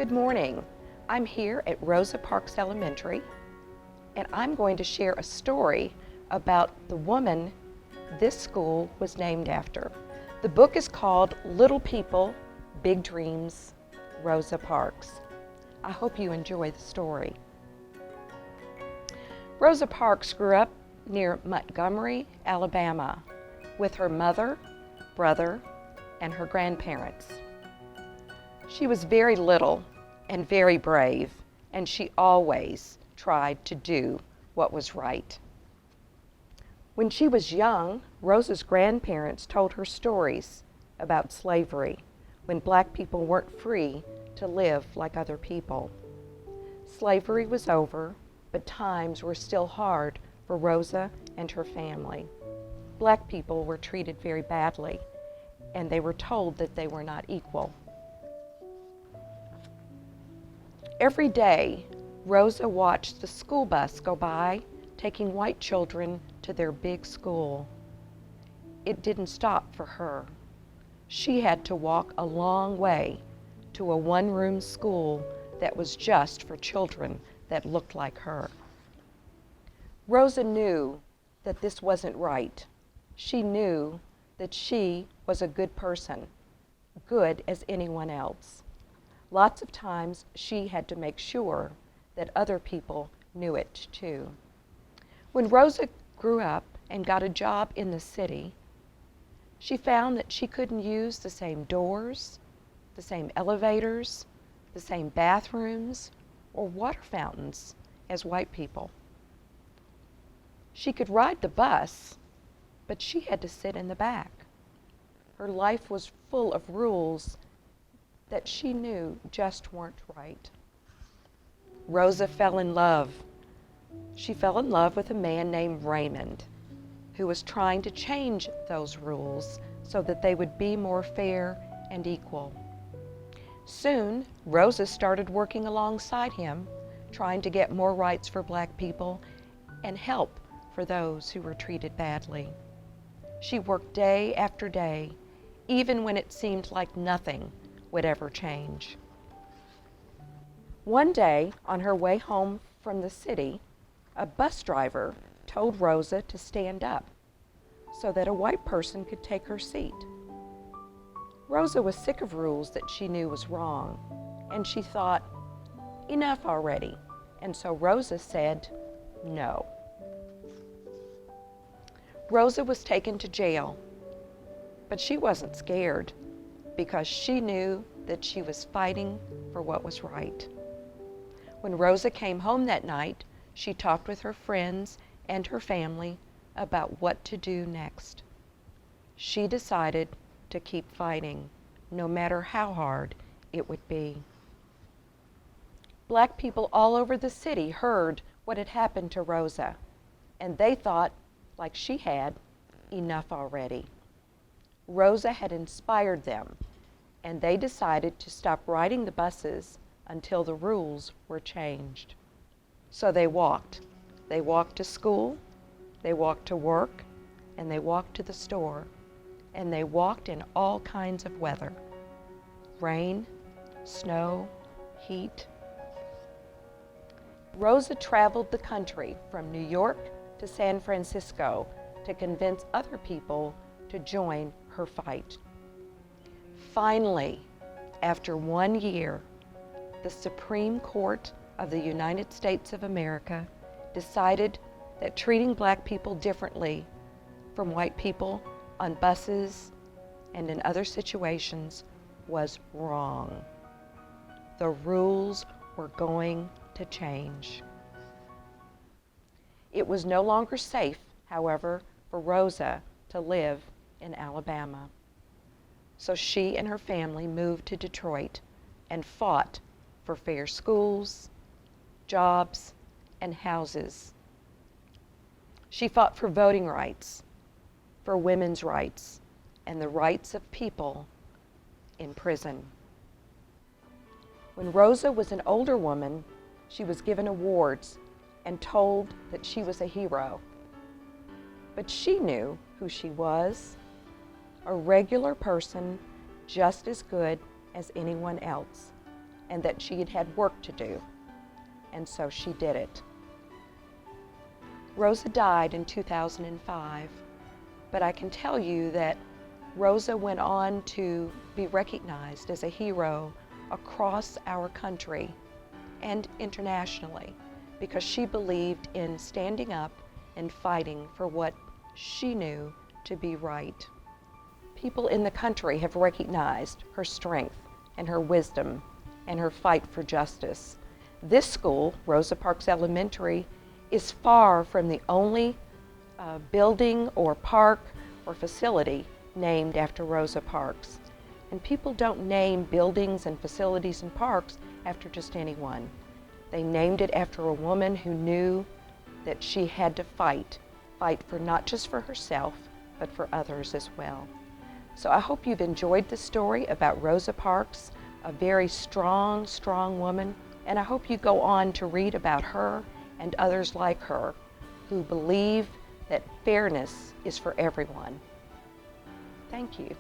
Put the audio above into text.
Good morning. I'm here at Rosa Parks Elementary, and I'm going to share a story about the woman this school was named after. The book is called Little People, Big Dreams, Rosa Parks. I hope you enjoy the story. Rosa Parks grew up near Montgomery, Alabama, with her mother, brother, and her grandparents. She was very little and very brave, and she always tried to do what was right. When she was young, Rosa's grandparents told her stories about slavery, when black people weren't free to live like other people. Slavery was over, but times were still hard for Rosa and her family. Black people were treated very badly, and they were told that they were not equal. Every day, Rosa watched the school bus go by, taking white children to their big school. It didn't stop for her. She had to walk a long way to a one-room school that was just for children that looked like her. Rosa knew that this wasn't right. She knew that she was a good person, good as anyone else. Lots of times she had to make sure that other people knew it too. When Rosa grew up and got a job in the city, she found that she couldn't use the same doors, the same elevators, the same bathrooms, or water fountains as white people. She could ride the bus, but she had to sit in the back. Her life was full of rules that she knew just weren't right. Rosa fell in love. She fell in love with a man named Raymond, who was trying to change those rules so that they would be more fair and equal. Soon, Rosa started working alongside him, trying to get more rights for black people and help for those who were treated badly. She worked day after day, even when it seemed like nothing would ever change. One day, on her way home from the city, a bus driver told Rosa to stand up so that a white person could take her seat. Rosa was sick of rules that she knew was wrong, and she thought, enough already, and so Rosa said no. Rosa was taken to jail, but she wasn't scared, because she knew that she was fighting for what was right. When Rosa came home that night, she talked with her friends and her family about what to do next. She decided to keep fighting, no matter how hard it would be. Black people all over the city heard what had happened to Rosa, and they thought, like she had, enough already. Rosa had inspired them, and they decided to stop riding the buses until the rules were changed. So they walked. They walked to school, they walked to work, and they walked to the store, and they walked in all kinds of weather: rain, snow, heat. Rosa traveled the country from New York to San Francisco to convince other people to join her fight. Finally, after 1 year, the Supreme Court of the United States of America decided that treating black people differently from white people on buses and in other situations was wrong. The rules were going to change. It was no longer safe, however, for Rosa to live in Alabama. So she and her family moved to Detroit and fought for fair schools, jobs, and houses. She fought for voting rights, for women's rights, and the rights of people in prison. When Rosa was an older woman, she was given awards and told that she was a hero. But she knew who she was, a regular person just as good as anyone else, and that she had work to do. And so she did it. Rosa died in 2005, but I can tell you that Rosa went on to be recognized as a hero across our country and internationally because she believed in standing up and fighting for what she knew to be right. People in the country have recognized her strength and her wisdom and her fight for justice. This school, Rosa Parks Elementary, is far from the only building or park or facility named after Rosa Parks. And people don't name buildings and facilities and parks after just anyone. They named it after a woman who knew that she had to fight for not just for herself, but for others as well. So I hope you've enjoyed the story about Rosa Parks, a very strong, strong woman, and I hope you go on to read about her and others like her who believe that fairness is for everyone. Thank you.